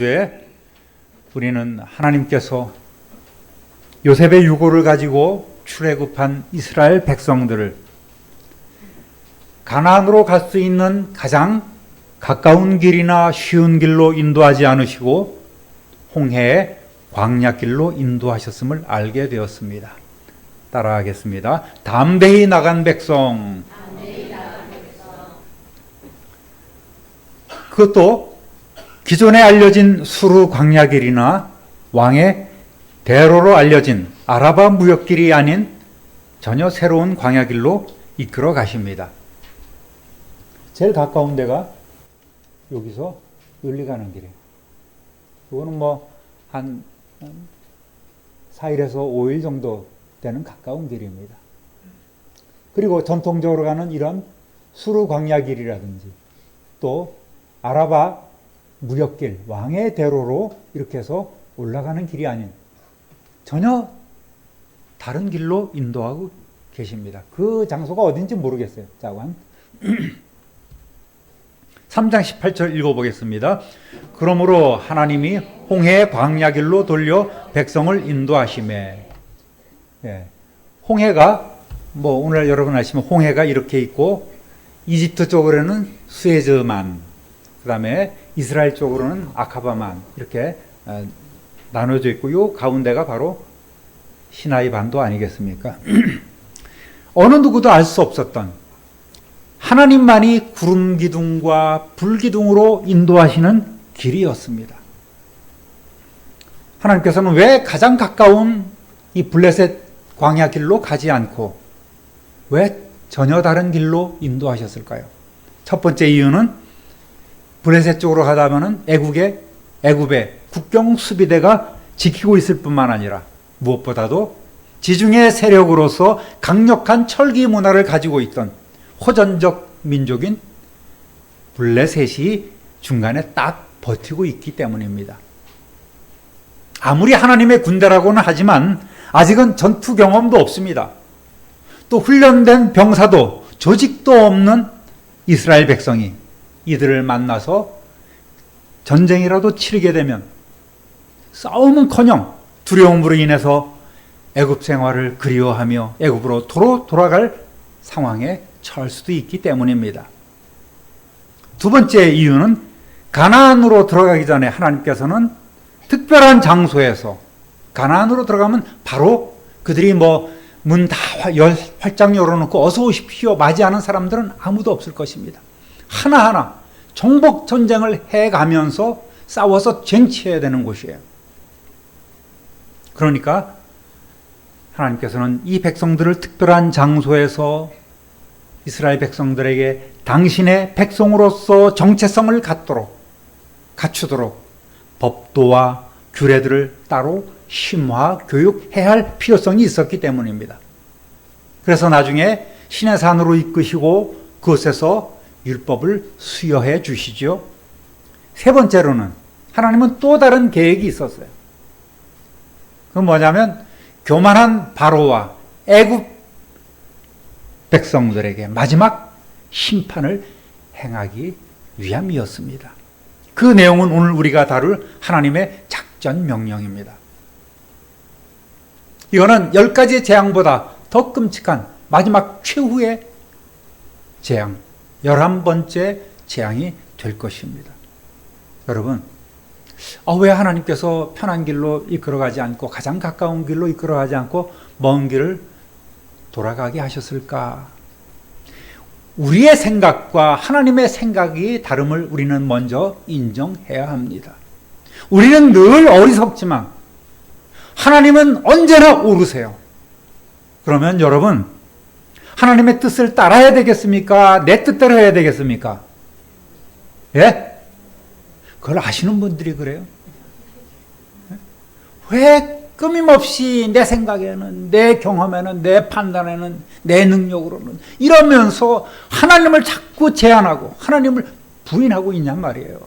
왜 우리는 하나님께서 요셉의 유고를 가지고 출애굽한 이스라엘 백성들을 가나안으로 갈 수 있는 가장 가까운 길이나 쉬운 길로 인도하지 않으시고 홍해의 광야길로 인도하셨음을 알게 되었습니다. 따라하겠습니다. 담대히 나간 백성. 그것도 기존에 알려진 수르 광야길이나 왕의 대로로 알려진 아라바 무역길이 아닌 전혀 새로운 광야길로 이끌어 가십니다. 제일 가까운 데가 여기서 열리 가는 길이에요. 이거는 한 4일에서 5일 정도 되는 가까운 길입니다. 그리고 전통적으로 가는 이런 수르 광야길이라든지 또 아라바 무역길, 왕의 대로로 이렇게 해서 올라가는 길이 아닌 전혀 다른 길로 인도하고 계십니다. 그 장소가 어딘지 모르겠어요. 자, 3장 18절 읽어보겠습니다. 그러므로 하나님이 홍해의 광야길로 돌려 백성을 인도하시매. 예, 홍해가 오늘 여러분 아시면 홍해가 이렇게 있고 이집트 쪽으로는 수에즈만, 그 다음에 이스라엘 쪽으로는 아카바만 이렇게 나눠져 있고 요 가운데가 바로 시나이 반도 아니겠습니까? 어느 누구도 알 수 없었던 하나님만이 구름 기둥과 불 기둥으로 인도하시는 길이었습니다. 하나님께서는 왜 가장 가까운 이 블레셋 광야 길로 가지 않고 왜 전혀 다른 길로 인도하셨을까요? 첫 번째 이유는 블레셋 쪽으로 가다 보면 애굽의 국경 수비대가 지키고 있을 뿐만 아니라 무엇보다도 지중해 세력으로서 강력한 철기 문화를 가지고 있던 호전적 민족인 블레셋이 중간에 딱 버티고 있기 때문입니다. 아무리 하나님의 군대라고는 하지만 아직은 전투 경험도 없습니다. 또 훈련된 병사도 조직도 없는 이스라엘 백성이 이들을 만나서 전쟁이라도 치르게 되면 싸움은커녕 두려움으로 인해서 애굽 생활을 그리워하며 애굽으로 돌아갈 상황에 처할 수도 있기 때문입니다. 두 번째 이유는 가나안으로 들어가기 전에 하나님께서는 특별한 장소에서, 가나안으로 들어가면 바로 그들이 문 다 활짝 열어놓고 어서 오십시오 맞이하는 사람들은 아무도 없을 것입니다. 하나하나 정복 전쟁을 해가면서 싸워서 쟁취해야 되는 곳이에요. 그러니까 하나님께서는 이 백성들을 특별한 장소에서 이스라엘 백성들에게 당신의 백성으로서 정체성을 갖추도록 법도와 규례들을 따로 심화, 교육해야 할 필요성이 있었기 때문입니다. 그래서 나중에 시내산으로 이끄시고 그곳에서 율법을 수여해 주시죠. 세 번째로는 하나님은 또 다른 계획이 있었어요. 그건 뭐냐면 교만한 바로와 애굽 백성들에게 마지막 심판을 행하기 위함이었습니다. 그 내용은 오늘 우리가 다룰 하나님의 작전 명령입니다. 이거는 10가지 재앙보다 더 끔찍한 마지막 최후의 재앙, 11번째 재앙이 될 것입니다. 여러분, 왜 하나님께서 편한 길로 이끌어가지 않고 가장 가까운 길로 이끌어가지 않고 먼 길을 돌아가게 하셨을까? 우리의 생각과 하나님의 생각이 다름을 우리는 먼저 인정해야 합니다. 우리는 늘 어리석지만 하나님은 언제나 옳으세요. 그러면 여러분, 하나님의 뜻을 따라야 되겠습니까? 내 뜻대로 해야 되겠습니까? 예? 그걸 아시는 분들이 그래요. 왜 끊임없이 내 생각에는, 내 경험에는, 내 판단에는, 내 능력으로는 이러면서 하나님을 자꾸 제한하고 하나님을 부인하고 있냔 말이에요.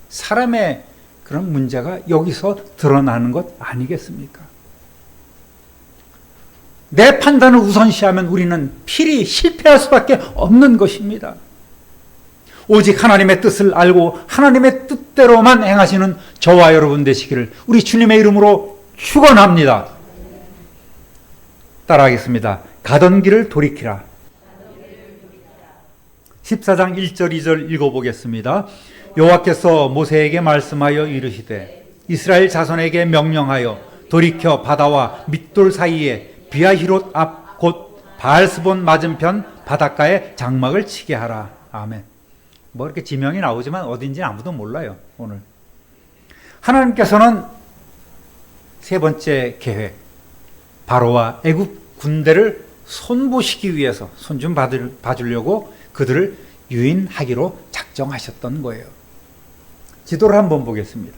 사람의 그런 문제가 여기서 드러나는 것 아니겠습니까? 내 판단을 우선시하면 우리는 필히 실패할 수밖에 없는 것입니다. 오직 하나님의 뜻을 알고 하나님의 뜻대로만 행하시는 저와 여러분 되시기를 우리 주님의 이름으로 축원합니다. 따라하겠습니다. 가던 길을 돌이키라. 14장 1절 2절 읽어보겠습니다. 여호와께서 모세에게 말씀하여 이르시되 이스라엘 자손에게 명령하여 돌이켜 바다와 밑돌 사이에 비아히롯 앞 곧 바알스본 맞은편 바닷가에 장막을 치게 하라. 아멘. 뭐 이렇게 지명이 나오지만 어딘지 아무도 몰라요. 오늘 하나님께서는 세 번째 계획, 바로와 애굽 군대를 손보시기 위해서 손 좀 봐주려고 그들을 유인하기로 작정하셨던 거예요. 지도를 한번 보겠습니다.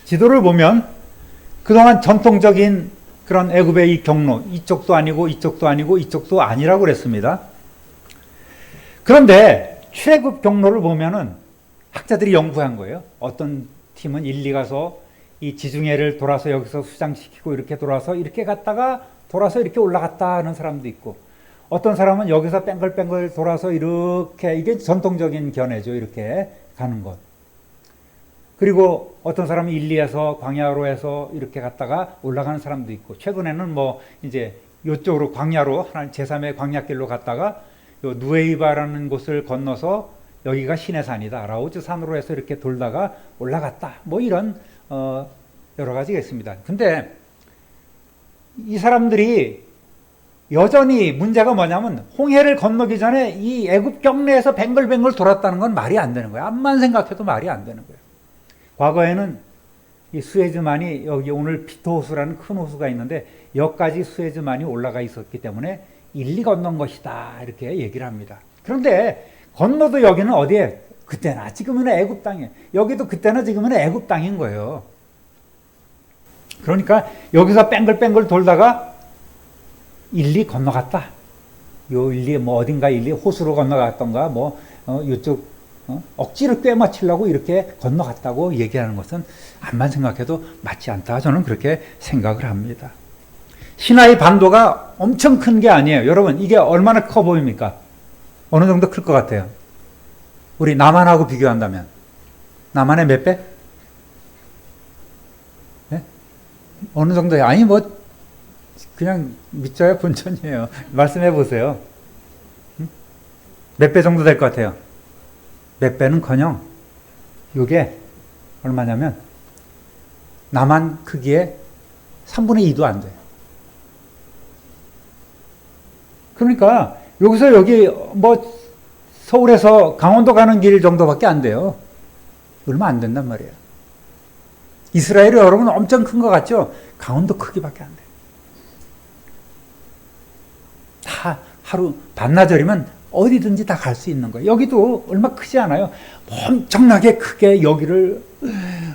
지도를 보면 그동안 전통적인 그런 애굽의 이 경로, 이쪽도 아니고 이쪽도 아니고 이쪽도 아니라고 그랬습니다. 그런데 출애굽 경로를 보면은 학자들이 연구한 거예요. 어떤 팀은 일리 가서 이 지중해를 돌아서 여기서 수장시키고 이렇게 돌아서 이렇게 갔다가 돌아서 이렇게 올라갔다 하는 사람도 있고, 어떤 사람은 여기서 뺑글뺑글 돌아서 이렇게, 이게 전통적인 견해죠. 이렇게 가는 것. 그리고 어떤 사람은 일리에서 광야로 해서 이렇게 갔다가 올라가는 사람도 있고, 최근에는 뭐 이제 이쪽으로 광야로 하나님 제3의 광야길로 갔다가 요 누에이바라는 곳을 건너서 여기가 시내산이다, 라오즈 산으로 해서 이렇게 돌다가 올라갔다, 뭐 이런 여러 가지가 있습니다. 근데 이 사람들이 여전히 문제가 뭐냐면 홍해를 건너기 전에 이 애굽 경내에서 뱅글뱅글 돌았다는 건 말이 안 되는 거예요. 암만 생각해도 말이 안 되는 거예요. 과거에는 이 수에즈만이, 여기 오늘 피토호수라는 큰 호수가 있는데 여기까지 수에즈만이 올라가 있었기 때문에 일리 건넌 것이다, 이렇게 얘기를 합니다. 그런데 건너도 여기는 어디에? 그때나 지금은 애굽 땅이에요. 여기도 그때나 지금은 애굽 땅인 거예요. 그러니까 여기서 뺑글뺑글 돌다가 일리 건너갔다. 요 일리 뭐 어딘가 일리 호수로 건너갔던가 뭐 이쪽 억지로 꿰맞추려고 이렇게 건너갔다고 얘기하는 것은 암만 생각해도 맞지 않다, 저는 그렇게 생각을 합니다. 시나이 반도가 엄청 큰 게 아니에요. 여러분, 이게 얼마나 커 보입니까? 어느 정도 클 것 같아요? 우리 남한하고 비교한다면 남한의 몇 배? 네? 어느 정도예요? 아니 뭐 그냥 믿져야 본전이에요. 말씀해 보세요. 몇 배 정도 될 것 같아요? 몇 배는커녕 이게 얼마냐면 남한 크기의 3분의 2도 안 돼요. 그러니까 여기서 여기 뭐 서울에서 강원도 가는 길 정도밖에 안 돼요. 얼마 안 된단 말이에요. 이스라엘이 여러분 엄청 큰 것 같죠? 강원도 크기밖에 안 돼요. 다 하루 반나절이면 어디든지 다 갈 수 있는 거예요. 여기도 얼마 크지 않아요. 엄청나게 크게 여기를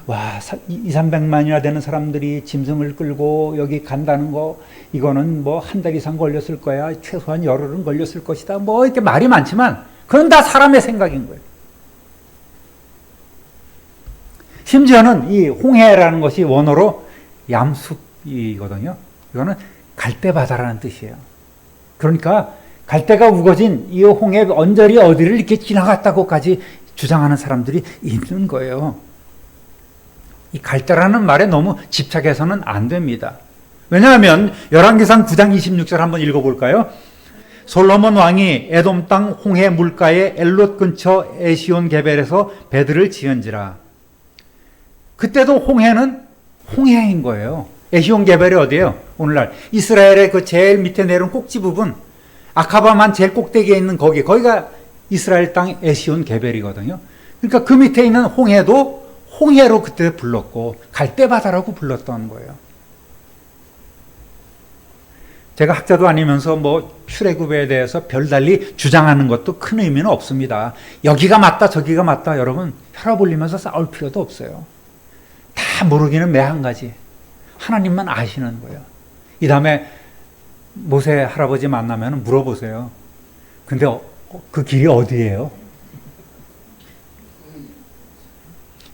200~300만이나 되는 사람들이 짐승을 끌고 여기 간다는 거, 이거는 뭐 한 달 이상 걸렸을 거야, 최소한 열흘은 걸렸을 것이다, 뭐 이렇게 말이 많지만 그건 다 사람의 생각인 거예요. 심지어는 이 홍해라는 것이 원어로 얌숲이거든요. 이거는 갈대바다라는 뜻이에요. 그러니까 갈대가 우거진 이 홍해 언저리 어디를 이렇게 지나갔다고까지 주장하는 사람들이 있는 거예요. 이 갈대라는 말에 너무 집착해서는 안 됩니다. 왜냐하면 열왕기상 9장 26절 한번 읽어볼까요? 솔로몬 왕이 에돔 땅 홍해 물가의 엘롯 근처 에시온 게벨에서 배들을 지은지라. 그때도 홍해는 홍해인 거예요. 에시온 게벨이 어디예요? 오늘날 이스라엘의 그 제일 밑에 내려온 꼭지 부분, 아카바만 제일 꼭대기에 있는 거기가 이스라엘 땅 에시온 게벨이거든요. 그러니까 그 밑에 있는 홍해도 홍해로 그때 불렀고 갈대바다라고 불렀던 거예요. 제가 학자도 아니면서 뭐 출애굽에 대해서 별달리 주장하는 것도 큰 의미는 없습니다. 여기가 맞다 저기가 맞다 여러분 혈압 올리면서 싸울 필요도 없어요. 다 모르기는 매 한 가지. 하나님만 아시는 거예요. 이 다음에 모세 할아버지 만나면 물어보세요. 근데 그 길이 어디예요?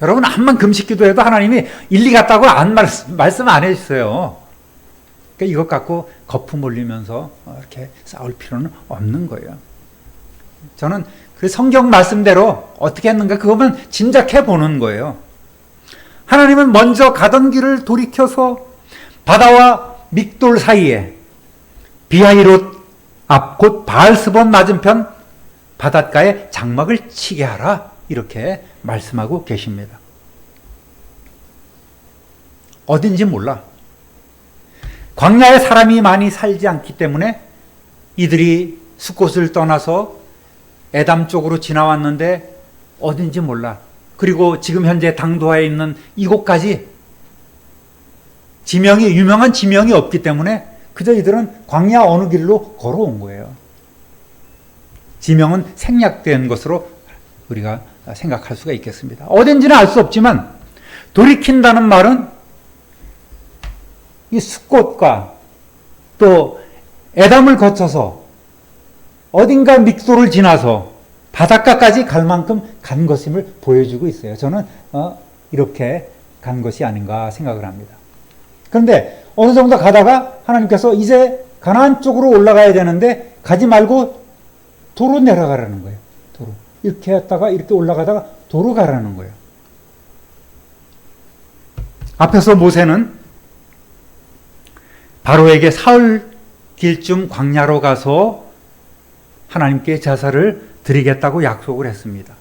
여러분 암만 금식 기도해도 하나님이 일리 같다고 말씀 안 해주세요. 그러니까 이것 갖고 거품 올리면서 이렇게 싸울 필요는 없는 거예요. 저는 그래서 성경 말씀대로 어떻게 했는가 그것만 짐작해 보는 거예요. 하나님은 먼저 가던 길을 돌이켜서 바다와 믹돌 사이에 비하이롯 앞 곧 바알스본 맞은편 바닷가에 장막을 치게 하라 이렇게 말씀하고 계십니다. 어딘지 몰라. 광야에 사람이 많이 살지 않기 때문에 이들이 숫곳을 떠나서 에담 쪽으로 지나왔는데 어딘지 몰라. 그리고 지금 현재 당도하에 있는 이곳까지 유명한 지명이 없기 때문에 그저 이들은 광야 어느 길로 걸어온 거예요. 지명은 생략된 것으로 우리가 생각할 수가 있겠습니다. 어딘지는 알 수 없지만 돌이킨다는 말은 이 숫곳과 또 에담을 거쳐서 어딘가 믹도를 지나서 바닷가까지 갈 만큼 간 것임을 보여주고 있어요. 저는 이렇게 간 것이 아닌가 생각을 합니다. 그런데 어느 정도 가다가 하나님께서 이제 가나안 쪽으로 올라가야 되는데 가지 말고 도로 내려가라는 거예요. 도로. 이렇게 했다가 이렇게 올라가다가 도로 가라는 거예요. 앞에서 모세는 바로에게 사흘 길쯤 광야로 가서 하나님께 제사를 드리겠다고 약속을 했습니다.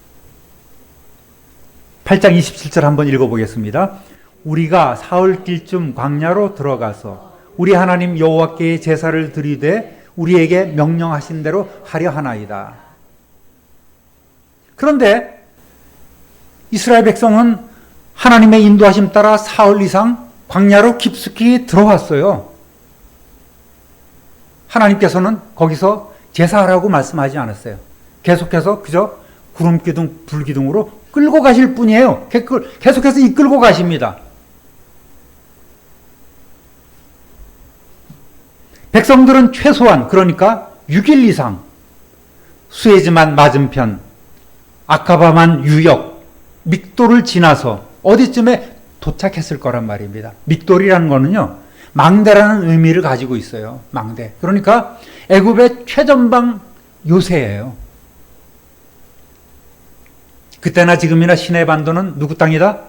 8장 27절 한번 읽어보겠습니다. 우리가 사흘 길쯤 광야로 들어가서 우리 하나님 여호와께 제사를 드리되 우리에게 명령하신 대로 하려 하나이다. 그런데 이스라엘 백성은 하나님의 인도하심 따라 사흘 이상 광야로 깊숙이 들어왔어요. 하나님께서는 거기서 제사하라고 말씀하지 않았어요. 계속해서 그저 구름기둥, 불기둥으로 끌고 가실 뿐이에요. 계속해서 이끌고 가십니다. 백성들은 최소한 그러니까 6일 이상 수에즈만 맞은편, 아카바만 유역, 믹돌을 지나서 어디쯤에 도착했을 거란 말입니다. 믹돌이라는 거는요, 망대라는 의미를 가지고 있어요. 망대. 그러니까 애굽의 최전방 요새예요. 그때나 지금이나 시내 반도는 누구 땅이다?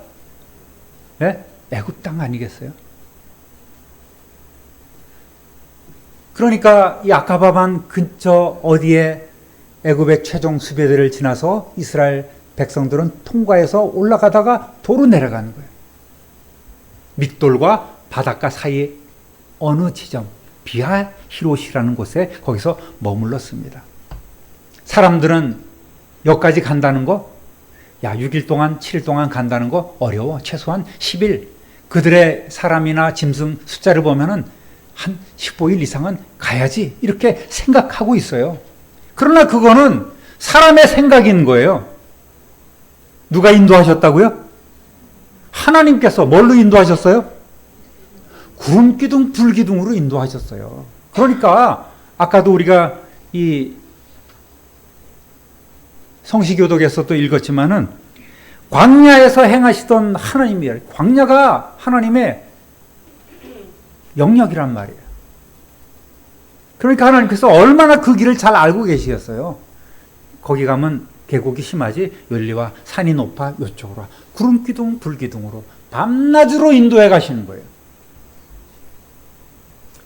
네? 애굽 땅 아니겠어요? 그러니까 이 아카바만 근처 어디에 애굽의 최종 수배들을 지나서 이스라엘 백성들은 통과해서 올라가다가 도로 내려가는 거예요. 믹돌과 바닷가 사이 어느 지점, 비하히롯이라는 곳에 거기서 머물렀습니다. 사람들은 여기까지 간다는 거, 6일 동안, 7일 동안 간다는 거 어려워. 최소한 10일. 그들의 사람이나 짐승 숫자를 보면은 한 15일 이상은 가야지. 이렇게 생각하고 있어요. 그러나 그거는 사람의 생각인 거예요. 누가 인도하셨다고요? 하나님께서 뭘로 인도하셨어요? 구름기둥, 불기둥으로 인도하셨어요. 그러니까 아까도 우리가 이 성시교독에서도 읽었지만은 광야에서 행하시던 하나님이에요. 광야가 하나님의 영역이란 말이에요. 그러니까 하나님께서 얼마나 그 길을 잘 알고 계시겠어요. 거기 가면 계곡이 심하지 열리와 산이 높아 이쪽으로 구름기둥 불기둥으로 밤낮으로 인도해 가시는 거예요.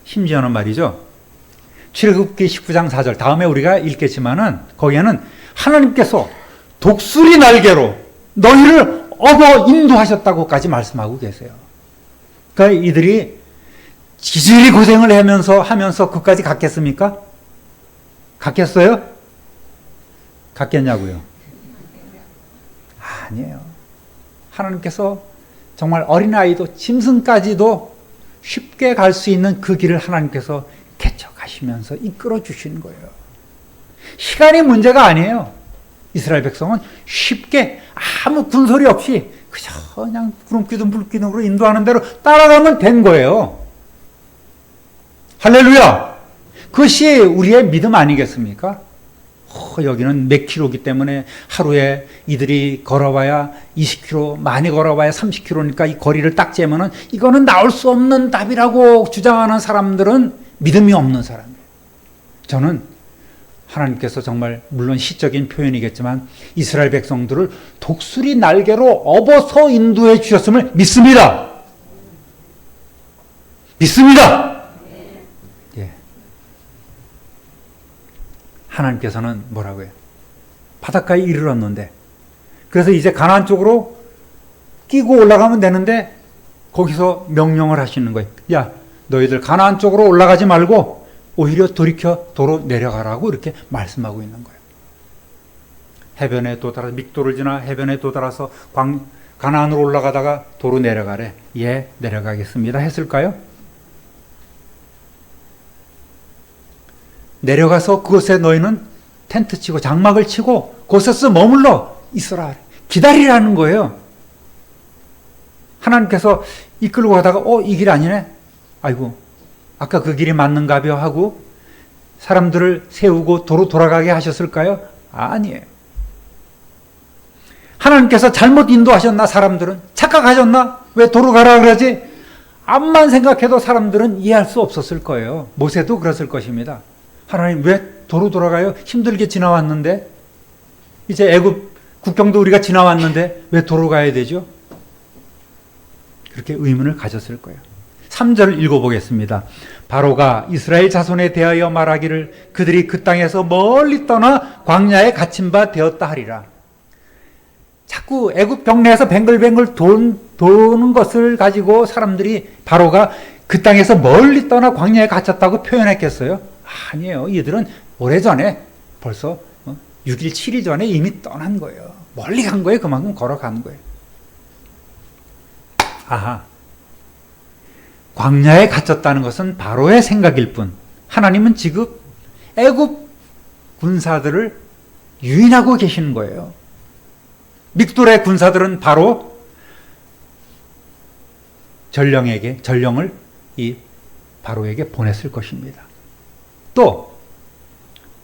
심지어는 말이죠. 출애굽기 19장 4절 다음에 우리가 읽겠지만은 거기에는 하나님께서 독수리 날개로 너희를 업어 인도하셨다고까지 말씀하고 계세요. 그러니까 이들이 지질이 고생을 하면서 그까지 갔겠습니까? 갔겠어요? 갔겠냐고요? 아니에요. 하나님께서 정말 어린아이도 짐승까지도 쉽게 갈 수 있는 그 길을 하나님께서 개척하시면서 이끌어 주시는 거예요. 시간이 문제가 아니에요. 이스라엘 백성은 쉽게 아무 군소리 없이 그냥 구름기둥 불기둥으로 인도하는 대로 따라가면 된 거예요. 할렐루야! 그것이 우리의 믿음 아니겠습니까? 여기는 몇 킬로이기 때문에 하루에 이들이 걸어봐야 20킬로, 많이 걸어봐야 30킬로니까 이 거리를 딱 재면은 이거는 나올 수 없는 답이라고 주장하는 사람들은 믿음이 없는 사람이에요. 저는 하나님께서 정말 물론 시적인 표현이겠지만 이스라엘 백성들을 독수리 날개로 업어서 인도해 주셨음을 믿습니다. 믿습니다. 예. 하나님께서는 뭐라고 해요? 바닷가에 이르렀는데 그래서 이제 가나안 쪽으로 끼고 올라가면 되는데 거기서 명령을 하시는 거예요. 야, 너희들 가나안 쪽으로 올라가지 말고 오히려 돌이켜 도로 내려가라고 이렇게 말씀하고 있는 거예요. 해변에 도달해서 믹도를 지나 해변에 도달해서 가나안으로 올라가다가 도로 내려가래. 예, 내려가겠습니다. 했을까요? 내려가서 그곳에 너희는 텐트 치고 장막을 치고 그곳에서 머물러 있어라. 기다리라는 거예요. 하나님께서 이끌고 가다가 이 길 아니네? 아이고, 아까 그 길이 맞는가벼 하고 사람들을 세우고 도로 돌아가게 하셨을까요? 아니에요. 하나님께서 잘못 인도하셨나? 사람들은 착각하셨나? 왜 도로 가라 그러지? 암만 생각해도 사람들은 이해할 수 없었을 거예요. 모세도 그랬을 것입니다. 하나님 왜 도로 돌아가요? 힘들게 지나왔는데 이제 애굽 국경도 우리가 지나왔는데 왜 도로 가야 되죠? 그렇게 의문을 가졌을 거예요. 3절 읽어보겠습니다. 바로가 이스라엘 자손에 대하여 말하기를 그들이 그 땅에서 멀리 떠나 광야에 갇힌 바 되었다 하리라. 자꾸 애굽 경내에서 뱅글뱅글 도는 것을 가지고 사람들이 바로가 그 땅에서 멀리 떠나 광야에 갇혔다고 표현했겠어요? 아니에요. 이들은 오래전에 벌써 6일, 7일 전에 이미 떠난 거예요. 멀리 간 거예요. 그만큼 걸어간 거예요. 아하. 광야에 갇혔다는 것은 바로의 생각일 뿐 하나님은 지금 애굽 군사들을 유인하고 계시는 거예요. 믹돌의 군사들은 바로 전령을 이 바로에게 보냈을 것입니다. 또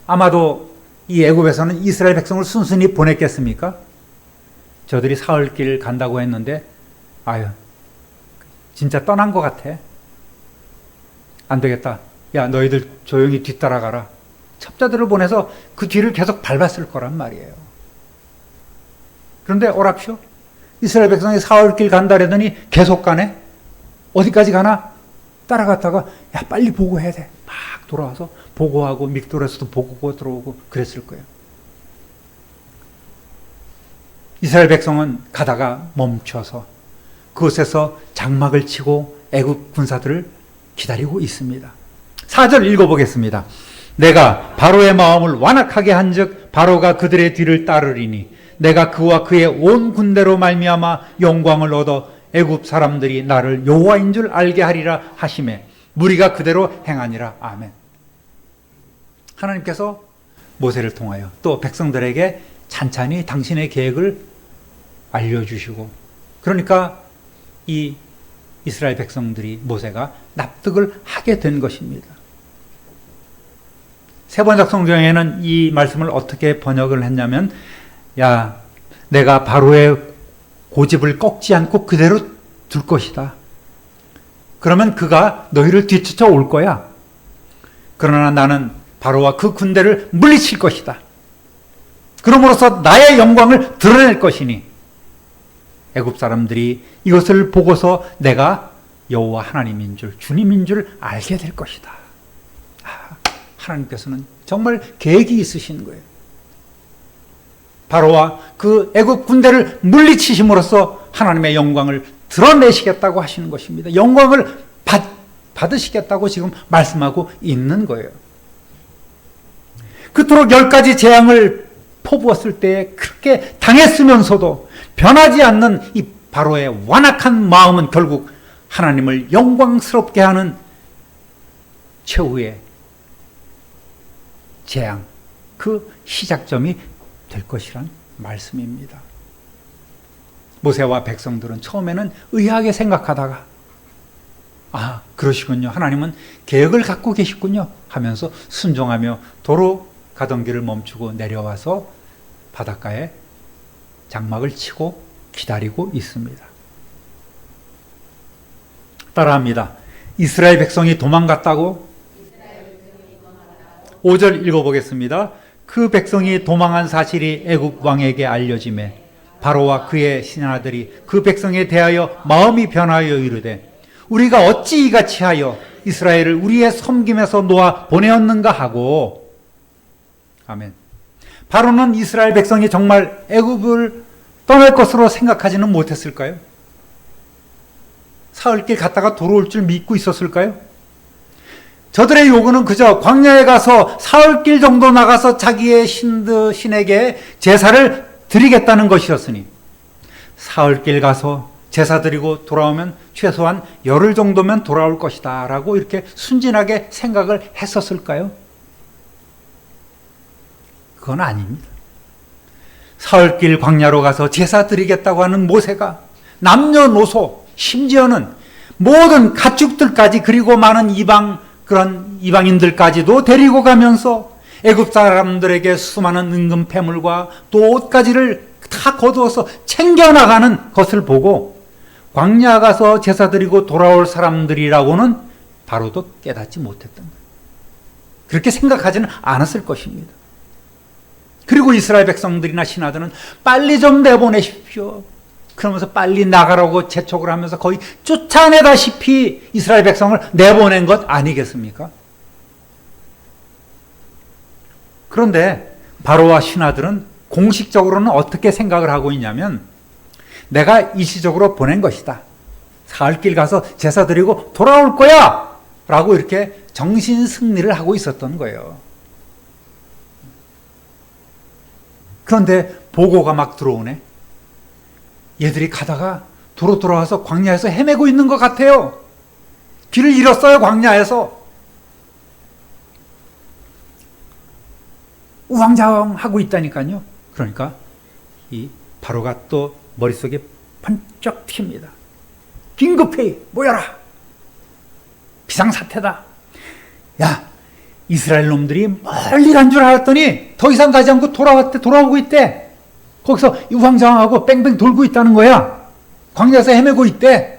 아마도 이 애굽에서는 이스라엘 백성을 순순히 보냈겠습니까? 저들이 사흘길 간다고 했는데 아유 진짜 떠난 것 같아. 안 되겠다. 야, 너희들 조용히 뒤따라가라. 첩자들을 보내서 그 뒤를 계속 밟았을 거란 말이에요. 그런데 오랍쇼? 이스라엘 백성이 사흘길 간다 그러더니 계속 가네? 어디까지 가나? 따라갔다가 야, 빨리 보고해야 돼. 막 돌아와서 보고하고 믹돌에서도 보고 들어오고 그랬을 거예요. 이스라엘 백성은 가다가 멈춰서 그곳에서 장막을 치고 애굽 군사들을 기다리고 있습니다. 4절 읽어보겠습니다. 내가 바로의 마음을 완악하게 한즉 바로가 그들의 뒤를 따르리니 내가 그와 그의 온 군대로 말미암아 영광을 얻어 애굽 사람들이 나를 여호와인 줄 알게 하리라 하시매 무리가 그대로 행하니라. 아멘. 하나님께서 모세를 통하여 또 백성들에게 찬찬히 당신의 계획을 알려주시고 그러니까 이 이스라엘 백성들이 모세가 납득을 하게 된 것입니다. 세번역 성경에는 이 말씀을 어떻게 번역을 했냐면 야, 내가 바로의 고집을 꺾지 않고 그대로 둘 것이다. 그러면 그가 너희를 뒤쫓아 올 거야. 그러나 나는 바로와 그 군대를 물리칠 것이다. 그러므로서 나의 영광을 드러낼 것이니 애굽 사람들이 이것을 보고서 내가 여호와 하나님인 줄 주님인 줄 알게 될 것이다. 하나님께서는 정말 계획이 있으신 거예요. 바로와 그 애굽 군대를 물리치심으로써 하나님의 영광을 드러내시겠다고 하시는 것입니다. 영광을 받으시겠다고 지금 말씀하고 있는 거예요. 그토록 10가지 재앙을 퍼부었을 때 그렇게 당했으면서도 변하지 않는 이 바로의 완악한 마음은 결국 하나님을 영광스럽게 하는 최후의 재앙, 그 시작점이 될 것이란 말씀입니다. 모세와 백성들은 처음에는 의아하게 생각하다가 아, 그러시군요. 하나님은 계획을 갖고 계시군요 하면서 순종하며 도로 가던 길을 멈추고 내려와서 바닷가에 장막을 치고 기다리고 있습니다. 따라합니다. 이스라엘 백성이 도망갔다고 5절 읽어보겠습니다. 그 백성이 도망한 사실이 애굽 왕에게 알려지매 바로와 그의 신하들이 그 백성에 대하여 마음이 변하여 이르되 우리가 어찌 이같이 하여 이스라엘을 우리의 섬김에서 놓아 보내었는가 하고. 아멘. 바로는 이스라엘 백성이 정말 애굽을 떠날 것으로 생각하지는 못했을까요? 사흘길 갔다가 돌아올 줄 믿고 있었을까요? 저들의 요구는 그저 광야에 가서 사흘길 정도 나가서 자기의 신에게 제사를 드리겠다는 것이었으니 사흘길 가서 제사 드리고 돌아오면 최소한 열흘 정도면 돌아올 것이다 라고 이렇게 순진하게 생각을 했었을까요? 그건 아닙니다. 사흘길 광야로 가서 제사 드리겠다고 하는 모세가 남녀노소 심지어는 모든 가축들까지 그리고 많은 그런 이방인들까지도 데리고 가면서 애굽 사람들에게 수많은 은금 패물과 또 옷가지를 다 거두어서 챙겨나가는 것을 보고 광야 가서 제사 드리고 돌아올 사람들이라고는 바로도 깨닫지 못했던 거예요. 그렇게 생각하지는 않았을 것입니다. 그리고 이스라엘 백성들이나 신하들은 빨리 좀 내보내십시오. 그러면서 빨리 나가라고 재촉을 하면서 거의 쫓아내다시피 이스라엘 백성을 내보낸 것 아니겠습니까? 그런데 바로와 신하들은 공식적으로는 어떻게 생각을 하고 있냐면 내가 일시적으로 보낸 것이다. 사흘길 가서 제사 드리고 돌아올 거야! 라고 이렇게 정신 승리를 하고 있었던 거예요. 그런데 보고가 막 들어오네. 얘들이 가다가 도로 돌아와서 광야에서 헤매고 있는 것 같아요. 길을 잃었어요, 광야에서. 우왕좌왕하고 있다니까요. 그러니까 이 바로가 또 머릿속에 번쩍 튑니다. 긴급회의 모여라. 비상사태다. 야, 이스라엘 놈들이 멀리 간 줄 알았더니 더 이상 가지 않고 돌아오고 있대. 거기서 우왕좌왕하고 뺑뺑 돌고 있다는 거야. 광야에서 헤매고 있대.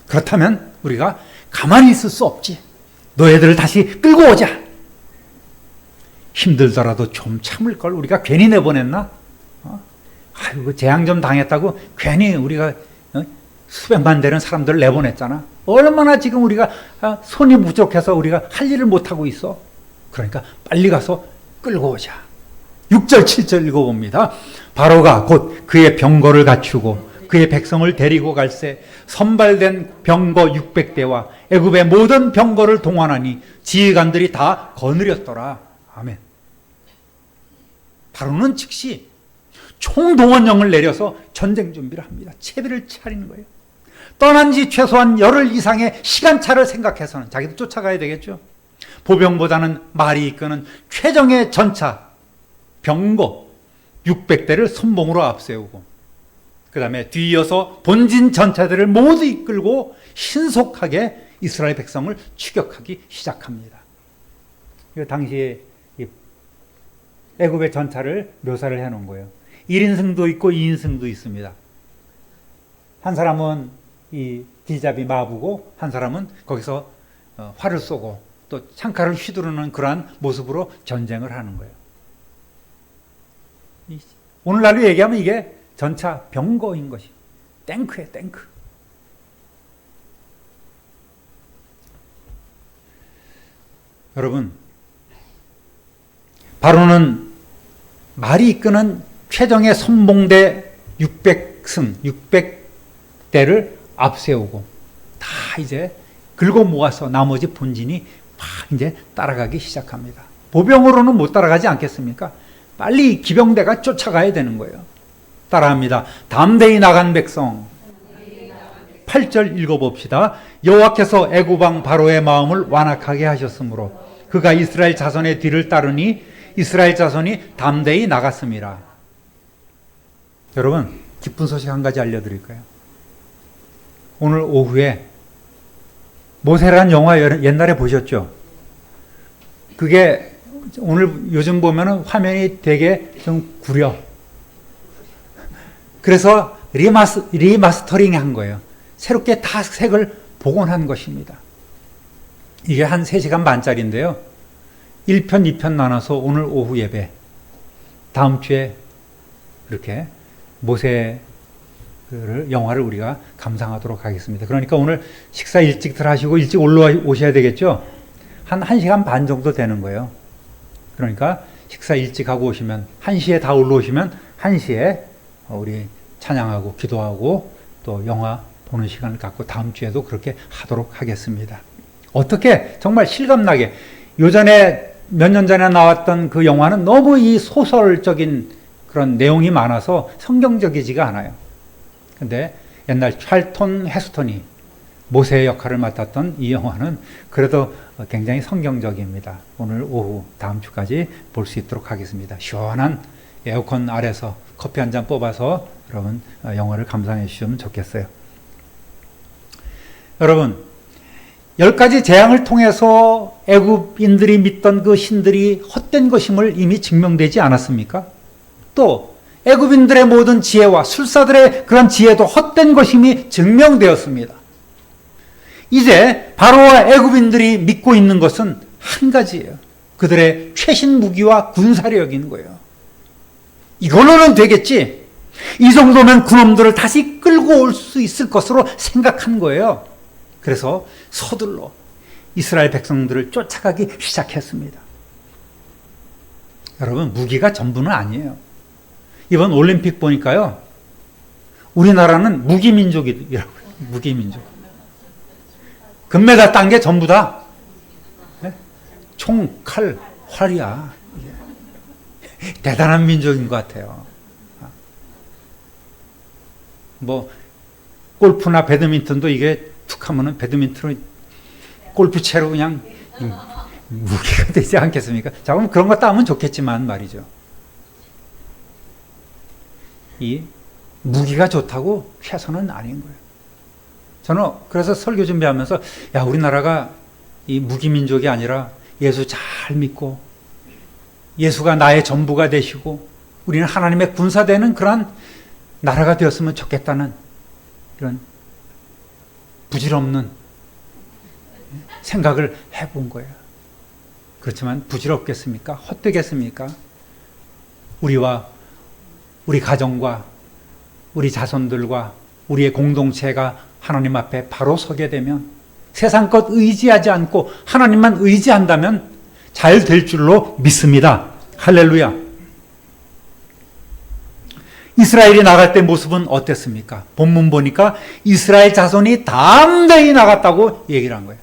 그렇다면 우리가 가만히 있을 수 없지. 너희들을 다시 끌고 오자. 힘들더라도 좀 참을 걸 우리가 괜히 내보냈나? 아이고 재앙 좀 당했다고 괜히 우리가 수백만 되는 사람들을 내보냈잖아. 얼마나 지금 우리가 손이 부족해서 우리가 할 일을 못하고 있어. 그러니까 빨리 가서 끌고 오자. 6절 7절 읽어봅니다. 바로가 곧 그의 병거를 갖추고 그의 백성을 데리고 갈새 선발된 병거 600대와 애굽의 모든 병거를 동원하니 지휘관들이 다 거느렸더라. 아멘. 바로는 즉시 총동원령을 내려서 전쟁 준비를 합니다. 채비를 차리는 거예요. 떠난 지 최소한 열흘 이상의 시간차를 생각해서는 자기도 쫓아가야 되겠죠. 보병보다는 말이 이끄는 최정예 전차 병거 600대를 선봉으로 앞세우고 그 다음에 뒤이어서 본진 전차들을 모두 이끌고 신속하게 이스라엘 백성을 추격하기 시작합니다. 당시에 애굽의 전차를 묘사를 해놓은 거예요. 1인승도 있고 2인승도 있습니다. 한 사람은 이 길잡이 마부고 한 사람은 거기서 활을 쏘고 또 창칼을 휘두르는 그러한 모습으로 전쟁을 하는 거예요. 오늘날로 얘기하면 이게 전차 병거인 것이 탱크예요, 탱크. 여러분, 바로는 말이 이끄는 최정예 선봉대 600승, 600대를 앞세우고 다 이제 긁어 모아서 나머지 본진이 막 이제 따라가기 시작합니다. 보병으로는 못 따라가지 않겠습니까? 빨리 기병대가 쫓아가야 되는 거예요. 따라합니다. 담대히 나간 백성. 8절 읽어봅시다. 여호와께서 애굽 왕 바로의 마음을 완악하게 하셨으므로 그가 이스라엘 자손의 뒤를 따르니 이스라엘 자손이 담대히 나갔습니다. 여러분, 기쁜 소식 한 가지 알려드릴까요? 오늘 오후에 모세라는 영화 옛날에 보셨죠? 그게 오늘 요즘 보면은 화면이 되게 좀 구려. 그래서 리마스터링 한 거예요. 새롭게 다 색을 복원한 것입니다. 이게 한 3시간 반짜리인데요. 1편, 2편 나눠서 오늘 오후 예배, 다음 주에 이렇게 모세를 영화를 우리가 감상하도록 하겠습니다. 그러니까 오늘 식사 일찍들 하시고 일찍 올라오셔야 되겠죠? 한 1시간 반 정도 되는 거예요. 그러니까 식사 일찍 하고 오시면 1시에 다 올라오시면 1시에 우리 찬양하고 기도하고 또 영화 보는 시간을 갖고 다음 주에도 그렇게 하도록 하겠습니다. 어떻게 정말 실감나게 요전에 몇 년 전에 나왔던 그 영화는 너무 이 소설적인 그런 내용이 많아서 성경적이지가 않아요. 근데 옛날 찰톤 헤스턴이 모세의 역할을 맡았던 이 영화는 그래도 굉장히 성경적입니다. 오늘 오후 다음 주까지 볼 수 있도록 하겠습니다. 시원한 에어컨 아래서 커피 한 잔 뽑아서 여러분 영화를 감상해 주시면 좋겠어요. 여러분 10가지 재앙을 통해서 애굽인들이 믿던 그 신들이 헛된 것임을 이미 증명되지 않았습니까? 또 애굽인들의 모든 지혜와 술사들의 그런 지혜도 헛된 것임이 증명되었습니다. 이제 바로와 애굽인들이 믿고 있는 것은 한 가지예요. 그들의 최신 무기와 군사력인 거예요. 이걸로는 되겠지. 이 정도면 그놈들을 다시 끌고 올 수 있을 것으로 생각한 거예요. 그래서 서둘러 이스라엘 백성들을 쫓아가기 시작했습니다. 여러분, 무기가 전부는 아니에요. 이번 올림픽 보니까요, 우리나라는 무기민족이라고요. 무기민족. 금메달 딴 게 전부 다 총, 칼, 활이야. 대단한 민족인 것 같아요. 뭐 골프나 배드민턴도 이게 툭 하면은 배드민턴은 골프채로 그냥 무기가 되지 않겠습니까? 자, 그럼 그런 거 따면 좋겠지만 말이죠. 이 무기가 좋다고 최선은 아닌 거예요. 저는 그래서 설교 준비하면서 야, 우리나라가 이 무기민족이 아니라 예수 잘 믿고 예수가 나의 전부가 되시고 우리는 하나님의 군사되는 그런 나라가 되었으면 좋겠다는 이런 부질없는 생각을 해본 거예요. 그렇지만 부질없겠습니까? 헛되겠습니까? 우리와 우리 가정과 우리 자손들과 우리의 공동체가 하나님 앞에 바로 서게 되면 세상 것 의지하지 않고 하나님만 의지한다면 잘 될 줄로 믿습니다. 할렐루야. 이스라엘이 나갈 때 모습은 어땠습니까? 본문 보니까 이스라엘 자손이 담대히 나갔다고 얘기를 한 거예요.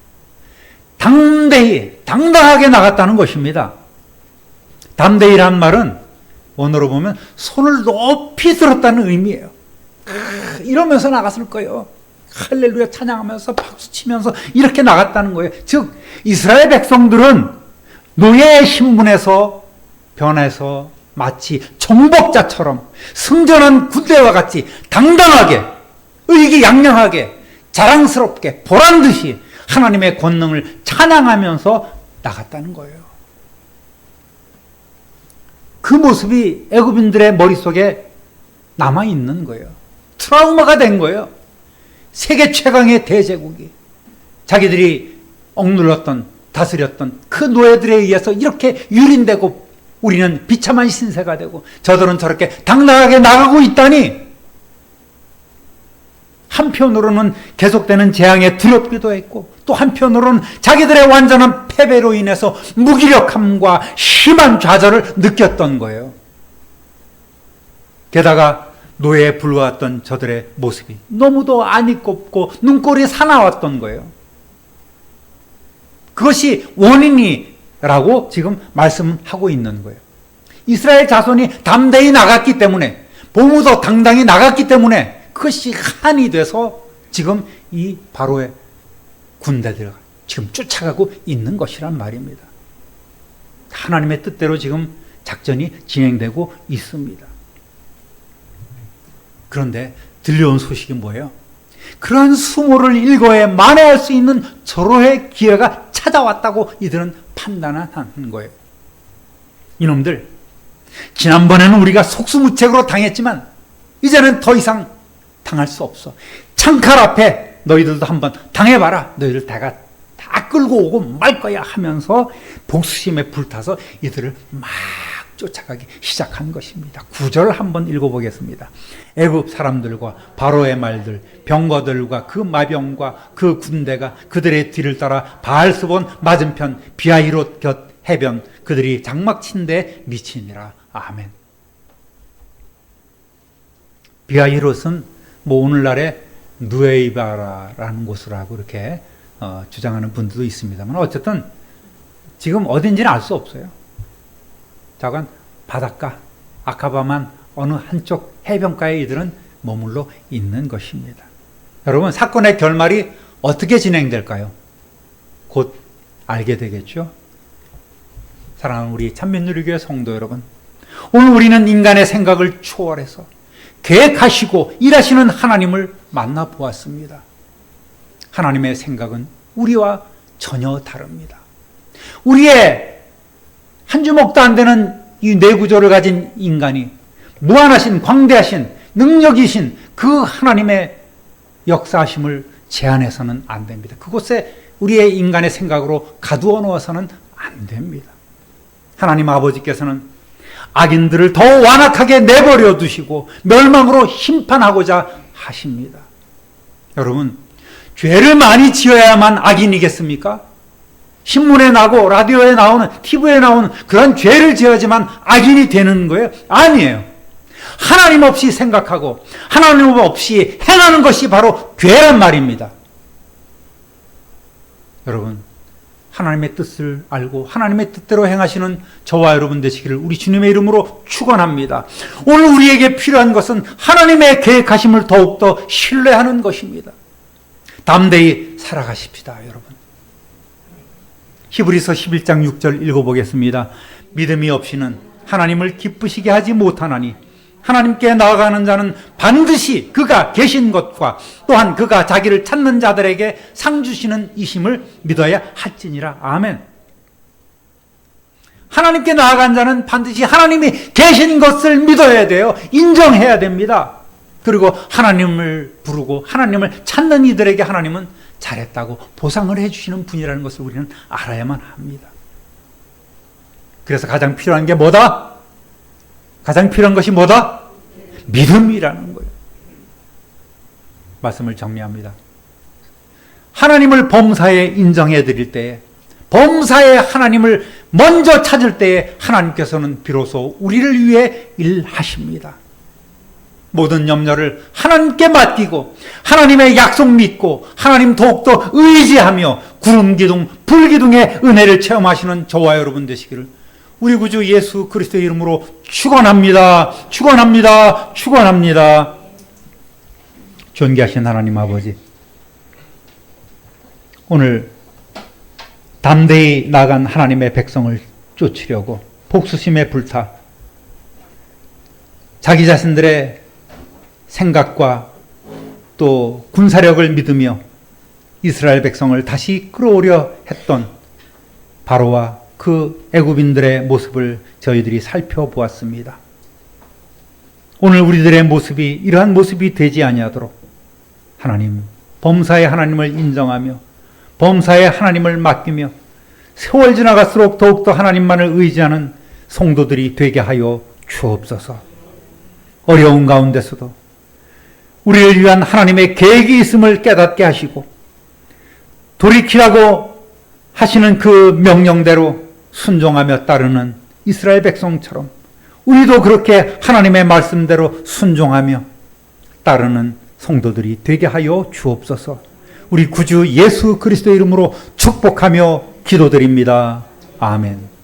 담대히, 당당하게 나갔다는 것입니다. 담대히란 말은 원어로 보면 손을 높이 들었다는 의미예요. 이러면서 나갔을 거예요. 할렐루야 찬양하면서 박수치면서 이렇게 나갔다는 거예요. 즉 이스라엘 백성들은 노예의 신분에서 변해서 마치 정복자처럼 승전한 군대와 같이 당당하게 의기양양하게 자랑스럽게 보란듯이 하나님의 권능을 찬양하면서 나갔다는 거예요. 그 모습이 애굽인들의 머릿속에 남아있는 거예요. 트라우마가 된 거예요. 세계 최강의 대제국이 자기들이 억눌렀던 다스렸던 그 노예들에 의해서 이렇게 유린되고 우리는 비참한 신세가 되고 저들은 저렇게 당당하게 나가고 있다니 한편으로는 계속되는 재앙에 두렵기도 했고 또 한편으로는 자기들의 완전한 패배로 인해서 무기력함과 심한 좌절을 느꼈던 거예요. 게다가 노예에 불과했던 저들의 모습이 너무도 안이 꼽고 눈꼴이 사나웠던 거예요. 그것이 원인이라고 지금 말씀하고 있는 거예요. 이스라엘 자손이 담대히 나갔기 때문에 보무도 당당히 나갔기 때문에 그것이 한이 돼서 지금 이 바로의 군대들과 지금 쫓아가고 있는 것이란 말입니다. 하나님의 뜻대로 지금 작전이 진행되고 있습니다. 그런데 들려온 소식이 뭐예요? 그러한 수모를 일거에 만회할 수 있는 절호의 기회가 찾아왔다고 이들은 판단하는 거예요. 이놈들, 지난번에는 우리가 속수무책으로 당했지만 이제는 더 이상 당할 수 없어. 창칼 앞에 너희들도 한번 당해봐라. 너희들 내가 다 끌고 오고 말 거야 하면서 복수심에 불타서 이들을 막 쫓아가기 시작한 것입니다. 9절 한번 읽어보겠습니다. 애굽 사람들과 바로의 말들, 병거들과 그 마병과 그 군대가 그들의 뒤를 따라 바알스본 맞은편 비하히롯 곁 해변 그들이 장막 친 데 미치니라. 아멘. 비하히롯은 뭐 오늘날의 누에이바라라는 곳이라고 이렇게 주장하는 분들도 있습니다만 어쨌든 지금 어딘지는 알 수 없어요. 작은 바닷가 아카바만 어느 한쪽 해변가에 이들은 머물러 있는 것입니다. 여러분, 사건의 결말이 어떻게 진행될까요? 곧 알게 되겠죠. 사랑하는 우리 참민누리교회 성도 여러분, 오늘 우리는 인간의 생각을 초월해서 계획하시고 일하시는 하나님을 만나보았습니다. 하나님의 생각은 우리와 전혀 다릅니다. 우리의 한 주먹도 안 되는 이 뇌구조를 가진 인간이 무한하신 광대하신 능력이신 그 하나님의 역사하심을 제한해서는 안 됩니다. 그곳에 우리의 인간의 생각으로 가두어 놓아서는 안 됩니다. 하나님 아버지께서는 악인들을 더 완악하게 내버려 두시고 멸망으로 심판하고자 하십니다. 여러분, 죄를 많이 지어야만 악인이겠습니까? 신문에 나고 라디오에 나오는 TV에 나오는 그런 죄를 지어야지만 악인이 되는 거예요? 아니에요. 하나님 없이 생각하고 하나님 없이 행하는 것이 바로 죄란 말입니다. 여러분, 하나님의 뜻을 알고 하나님의 뜻대로 행하시는 저와 여러분 되시기를 우리 주님의 이름으로 축원합니다. 오늘 우리에게 필요한 것은 하나님의 계획하심을 더욱더 신뢰하는 것입니다. 담대히 살아가십시다, 여러분. 히브리서 11장 6절 읽어보겠습니다. 믿음이 없이는 하나님을 기쁘시게 하지 못하나니 하나님께 나아가는 자는 반드시 그가 계신 것과 또한 그가 자기를 찾는 자들에게 상 주시는 이심을 믿어야 할지니라. 아멘. 하나님께 나아간 자는 반드시 하나님이 계신 것을 믿어야 돼요. 인정해야 됩니다. 그리고 하나님을 부르고 하나님을 찾는 이들에게 하나님은 잘했다고 보상을 해주시는 분이라는 것을 우리는 알아야만 합니다. 그래서 가장 필요한 게 뭐다? 가장 필요한 것이 뭐다? 믿음이라는 거예요. 말씀을 정리합니다. 하나님을 범사에 인정해 드릴 때에, 범사에 하나님을 먼저 찾을 때에 하나님께서는 비로소 우리를 위해 일하십니다. 모든 염려를 하나님께 맡기고 하나님의 약속 믿고 하나님 더욱더 의지하며 구름기둥 불기둥의 은혜를 체험하시는 저와 여러분 되시기를 우리 구주 예수 그리스도의 이름으로 축원합니다. 축원합니다. 축원합니다. 존귀하신 하나님 아버지, 오늘 담대히 나간 하나님의 백성을 쫓으려고 복수심에 불타 자기 자신들의 생각과 또 군사력을 믿으며 이스라엘 백성을 다시 끌어오려 했던 바로와 그 애굽인들의 모습을 저희들이 살펴보았습니다. 오늘 우리들의 모습이 이러한 모습이 되지 아니하도록 하나님, 범사의 하나님을 인정하며 범사의 하나님을 맡기며 세월 지나갈수록 더욱더 하나님만을 의지하는 성도들이 되게 하여 주옵소서. 어려운 가운데서도 우리를 위한 하나님의 계획이 있음을 깨닫게 하시고 돌이키라고 하시는 그 명령대로 순종하며 따르는 이스라엘 백성처럼 우리도 그렇게 하나님의 말씀대로 순종하며 따르는 성도들이 되게 하여 주옵소서. 우리 구주 예수 그리스도의 이름으로 축복하며 기도드립니다. 아멘.